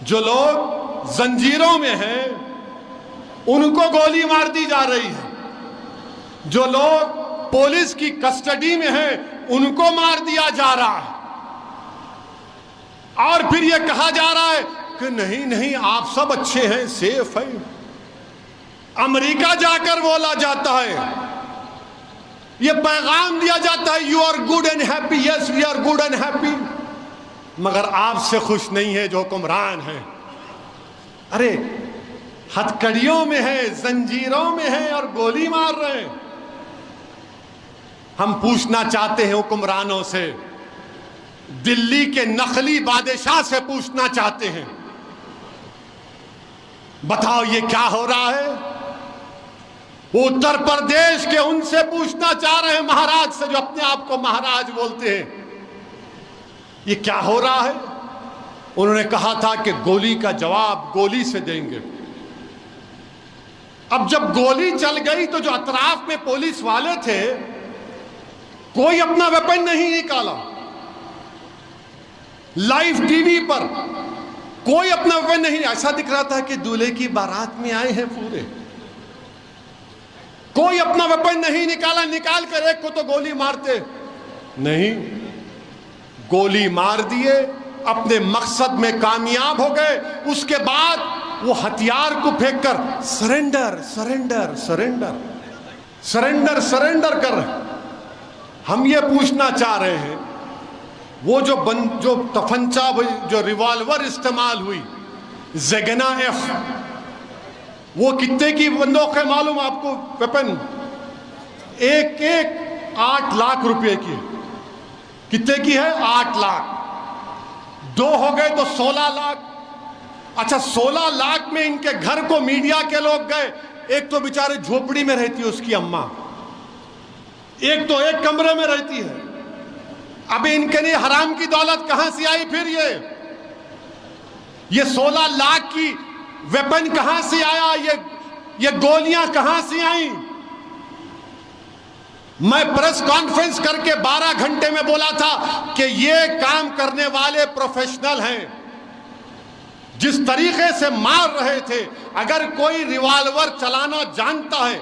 जो लोग जंजीरों में हैं उनको गोली मार दी जा रही है, जो लोग पुलिस की कस्टडी में हैं उनको मार दिया जा रहा है, और फिर यह कहा जा रहा है कि नहीं नहीं आप सब अच्छे हैं, सेफ है। अमेरिका जाकर बोला जाता है, यह पैगाम दिया जाता है, you are good and happy, yes we are good and happy, मगर आपसे खुश नहीं है जो हुक्मरान है। अरे हथकड़ियों में है, जंजीरों में है और गोली मार रहे हैं। हम पूछना चाहते हैं हुक्मरानों से, दिल्ली के नकली बादशाह से पूछना चाहते हैं, बताओ ये क्या हो रहा है। उत्तर प्रदेश के उनसे पूछना चाह रहे हैं, महाराज से, जो अपने आप को महाराज बोलते हैं, ये क्या हो रहा है। उन्होंने कहा था कि गोली का जवाब गोली से देंगे। अब जब गोली चल गई तो जो अतराफ में पुलिस वाले थे, कोई अपना वेपन नहीं निकाला। लाइव टीवी पर कोई अपना वेपन नहीं, ऐसा दिख रहा था कि दूल्हे की बारात में आए हैं पूरे। कोई अपना वेपन नहीं निकाला, निकाल कर एक को तो गोली मारते नहीं, गोली मार दिए, अपने मकसद में कामयाब हो गए। उसके बाद वो हथियार को फेंककर surrender surrender surrender surrender surrender कर रहे। हम ये पूछना चाह रहे हैं, वो जो तफंचा, जो रिवॉल्वर इस्तेमाल हुई, ज़ेगना एफ, वो कितने की बंदूक है मालूम आपको? वेपन एक 8 लाख रुपए की। कितने की है? 8 लाख। 2 हो गए तो 16 लाख। अच्छा, 16 लाख में इनके घर को मीडिया के लोग गए। एक तो बेचारे झोपड़ी में रहती है उसकी अम्मा, एक तो एक कमरे में रहती है। अब इनके लिए हराम की दौलत कहां से आई? फिर ये 16 लाख की वेपन कहां से आया? ये गोलियां कहां से आई? मैं प्रेस कॉन्फ्रेंस करके 12 घंटे में बोला था कि ये काम करने वाले प्रोफेशनल हैं। जिस तरीके से मार रहे थे, अगर कोई रिवॉल्वर चलाना जानता है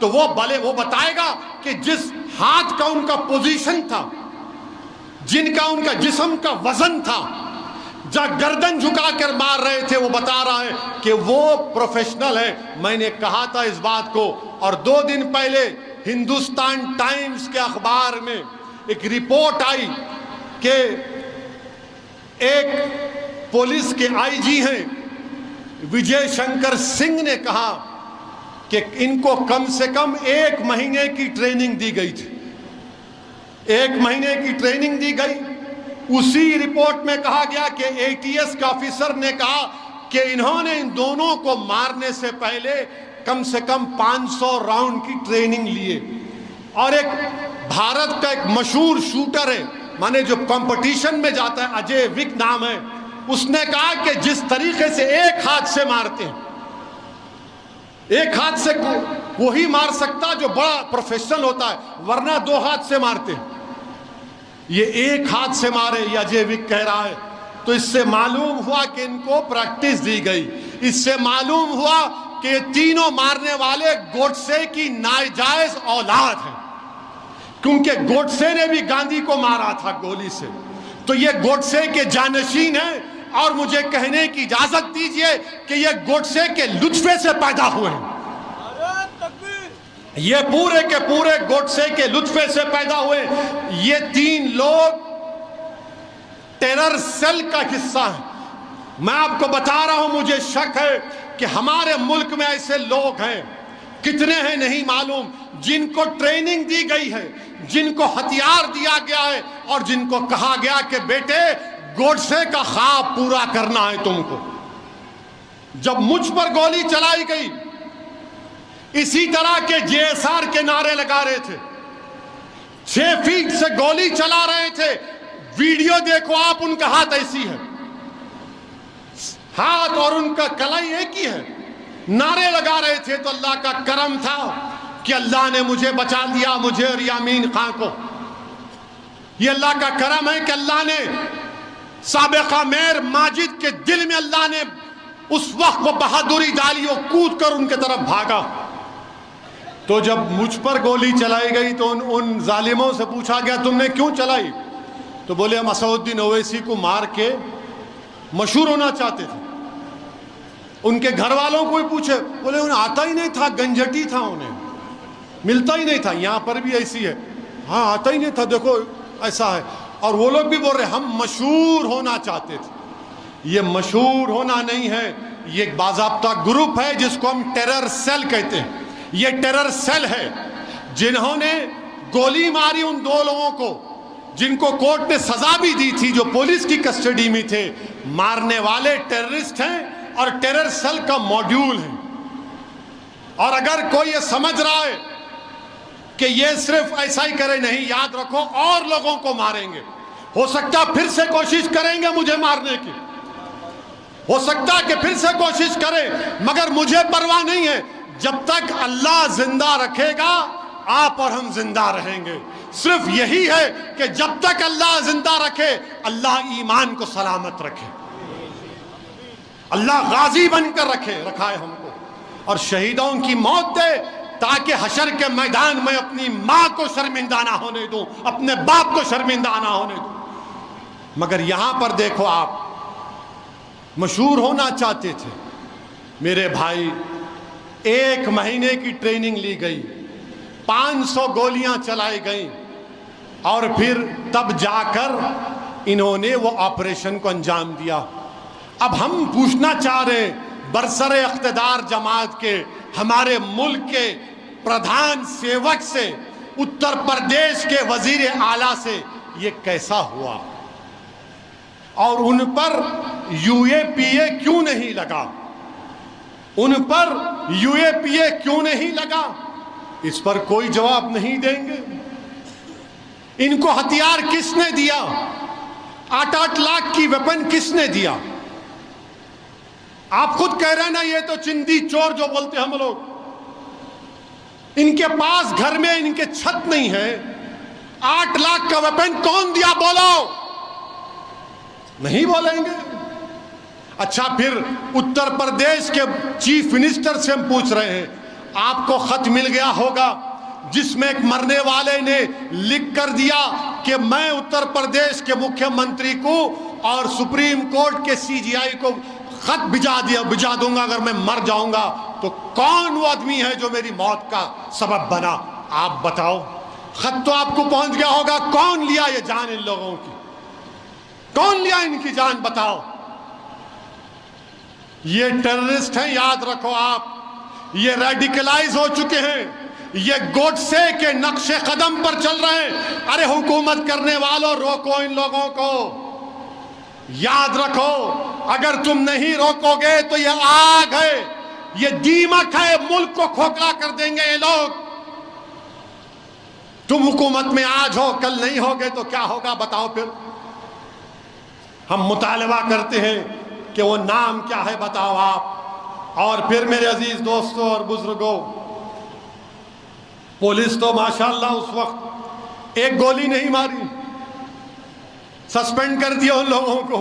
तो वो बताएगा कि जिस हाथ का उनका पोजीशन था, जिनका उनका जिस्म का वजन था, जब गर्दन झुकाकर मार रहे थे, वो बता रहा है कि वो प्रोफेशनल है। मैंने कहा था इस बात को, और 2 दिन पहले हिंदुस्तान टाइम्स के अखबार में एक रिपोर्ट आई कि एक पुलिस के आईजी हैं विजय शंकर सिंह ने कहा कि इनको कम से कम 1 महीने की ट्रेनिंग दी गई थी। 1 महीने की ट्रेनिंग दी गई। उसी रिपोर्ट में कहा गया कि एटीएस के ऑफिसर ने कहा कि इन्होंने इन दोनों को मारने से पहले कम से कम 500 राउंड की ट्रेनिंग लिए। और एक भारत का एक मशहूर शूटर है, माने जो कंपटीशन में जाता है, अजय विक नाम है, उसने कहा कि जिस तरीके से एक हाथ से मारते हैं, एक हाथ से वही मार सकता जो बड़ा प्रोफेशनल होता है, वरना 2 हाथ से मारते हैं। ये एक हाथ से मारे, ये अजय विक कह रहा है। तो इससे मालूम हुआ कि इनको प्रैक्टिस दी गई। इससे मालूम हुआ कि ये तीनों मारने वाले गोडसे की नाजायज औलाद हैं, क्योंकि गोडसे ने भी गांधी को मारा था गोली से। तो ये गोडसे के जानशीन हैं। और मुझे कहने की इजाजत दीजिए कि ये गोडसे के लुत्फे से पैदा हुए हैं। ये पूरे के पूरे गोडसे के लुत्फे से पैदा हुए। ये 3 लोग टेरर सेल का हिस्सा है। मैं आपको बता रहा हूं, मुझे शक है कि हमारे मुल्क में ऐसे लोग हैं, कितने हैं नहीं मालूम, जिनको ट्रेनिंग दी गई है, जिनको हथियार दिया गया है और जिनको कहा गया कि बेटे गोडसे का ख्वाब पूरा करना है तुमको। जब मुझ पर गोली चलाई गई, इसी तरह के जेएसआर के नारे लगा रहे थे, 6 फीट से गोली चला रहे थे। वीडियो देखो आप, उनका हाथ ऐसी है, हाथ और उनका कलाई एक ही है। नारे लगा रहे थे। तो अल्लाह का करम था कि अल्लाह ने मुझे बचा लिया, मुझे और यामीन खां को। ये अल्लाह का करम है कि अल्लाह ने साबिका मेयर माजिद के दिल में अल्लाह ने उस वक्त वो बहादुरी डाली, वो कूद कर उनके तरफ भागा। तो जब मुझ पर गोली चलाई गई तो उन जालिमों से पूछा गया तुमने क्यों चलाई? तो बोले हम असदुद्दीन ओवैसी को मार के मशहूर होना चाहते थे। उनके घर वालों को ही पूछे, बोले उन्हें आता ही नहीं था, गंजटी था, उन्हें मिलता ही नहीं था। यहाँ पर भी ऐसी है, हाँ आता ही नहीं था, देखो ऐसा है। और वो लोग भी बोल रहे हम मशहूर होना चाहते थे। ये मशहूर होना नहीं है, ये एक बाज़ाब्ता ग्रुप है जिसको हम टेरर सेल कहते हैं। ये टेरर सेल है जिन्होंने गोली मारी उन दो लोगों को जिनको कोर्ट ने सजा भी दी थी, जो पुलिस की कस्टडी में थे। मारने वाले टेररिस्ट हैं और टेरर सेल का मॉड्यूल है। और अगर कोई ये समझ रहा है कि ये सिर्फ ऐसा ही करे, नहीं, याद रखो और लोगों को मारेंगे। हो सकता फिर से कोशिश करेंगे मुझे मारने की, हो सकता कि फिर से कोशिश करें, मगर मुझे परवाह नहीं है। जब तक अल्लाह जिंदा रखेगा आप और हम जिंदा रहेंगे। सिर्फ यही है कि जब तक अल्लाह जिंदा रखे, अल्लाह ईमान को सलामत रखे, अल्लाह गाजी बनकर रखा है हमको, और शहीदों की मौत दे ताकि हशर के मैदान में अपनी माँ को शर्मिंदा ना होने दूं, अपने बाप को शर्मिंदा ना होने दूं। मगर यहां पर देखो, आप मशहूर होना चाहते थे। मेरे भाई, 1 महीने की ट्रेनिंग ली गई, 500 गोलियां चलाई गई, और फिर तब जाकर इन्होंने वो ऑपरेशन को अंजाम दिया। अब हम पूछना चाह रहे हैं बरसरे इख्तिदार जमात के, हमारे मुल्क के प्रधान सेवक से, उत्तर प्रदेश के वजीर आला से, ये कैसा हुआ? और उन पर यूएपीए क्यों नहीं लगा? उन पर यूएपीए क्यों नहीं लगा? इस पर कोई जवाब नहीं देंगे। इनको हथियार किसने दिया? 8-8 लाख की वेपन किसने दिया? आप खुद कह रहे हैं ना, ये तो चिंदी चोर जो बोलते हैं हम लोग। इनके पास घर में इनके छत नहीं है, 8 लाख का वेपन कौन दिया? बोलो। नहीं बोलेंगे। अच्छा, फिर उत्तर प्रदेश के चीफ मिनिस्टर से हम पूछ रहे हैं, आपको खत मिल गया होगा जिसमें एक मरने वाले ने लिख कर दिया कि मैं उत्तर प्रदेश के मुख्यमंत्री को और सुप्रीम कोर्ट के सीजीआई को खत भिजा दूंगा अगर मैं मर जाऊंगा। तो कौन वो आदमी है जो मेरी मौत का सबब बना? आप बताओ। खत तो आपको पहुंच गया होगा, कौन लिया ये जान इन लोगों की? कौन लिया इनकी जान? बताओ। ये टेररिस्ट हैं, याद रखो आप। ये रेडिकलाइज हो चुके हैं, ये गोडसे के नक्शे कदम पर चल रहे हैं। अरे हुकूमत करने वालों, रोको इन लोगों को। याद रखो, अगर तुम नहीं रोकोगे तो ये आग है, ये दीमक है, मुल्क को खोखला कर देंगे ये लोग। तुम हुकूमत में आज हो, कल नहीं होगे तो क्या होगा? बताओ। फिर हम मुतालबा करते हैं कि वो नाम क्या है, बताओ आप। और फिर मेरे अजीज दोस्तों और बुजुर्गों, पुलिस तो माशाअल्लाह उस वक्त एक गोली नहीं मारी, सस्पेंड कर दिया उन लोगों को।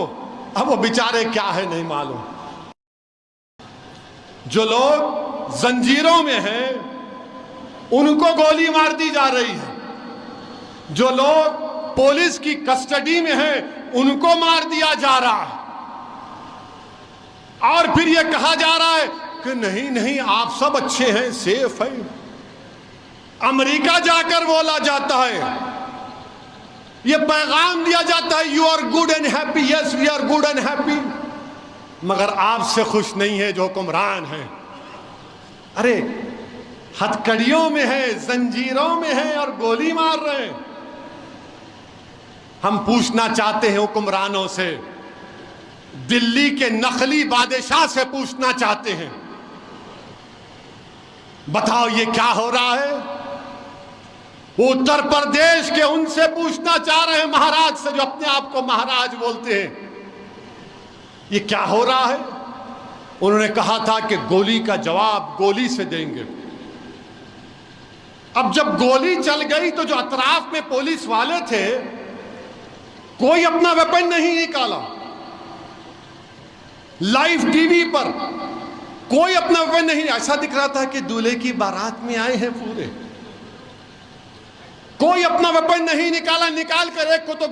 अब वो बेचारे क्या है नहीं मालूम। जो लोग जंजीरों में हैं उनको गोली मार दी जा रही है, जो लोग पुलिस की कस्टडी में हैं उनको मार दिया जा रहा है। और फिर यह कहा जा रहा है कि नहीं नहीं आप सब अच्छे हैं, सेफ है। अमेरिका जाकर बोला जाता है, यह पैगाम दिया जाता है, you are good and happy, yes we are good and happy. मगर आपसे खुश नहीं है जो हुक्मरान है। अरे हथकड़ियों में है, जंजीरों में है और गोली मार रहे हैं। हम पूछना चाहते हैं हुक्मरानों से, दिल्ली के नकली बादशाह से पूछना चाहते हैं, बताओ ये क्या हो रहा है? उत्तर प्रदेश के उनसे पूछना चाह रहे हैं, महाराज से, जो अपने आप को महाराज बोलते हैं, ये क्या हो रहा है? उन्होंने कहा था कि गोली का जवाब गोली से देंगे। अब जब गोली चल गई तो जो अतराफ में पुलिस वाले थे कोई अपना वेपन नहीं निकाला। लाइव टीवी पर कोई अपना वेपन नहीं, ऐसा दिख रहा था कि दूल्हे की बारात में आए हैं पूरे। कोई अपना वेपन नहीं निकाला, निकाल कर एक को तो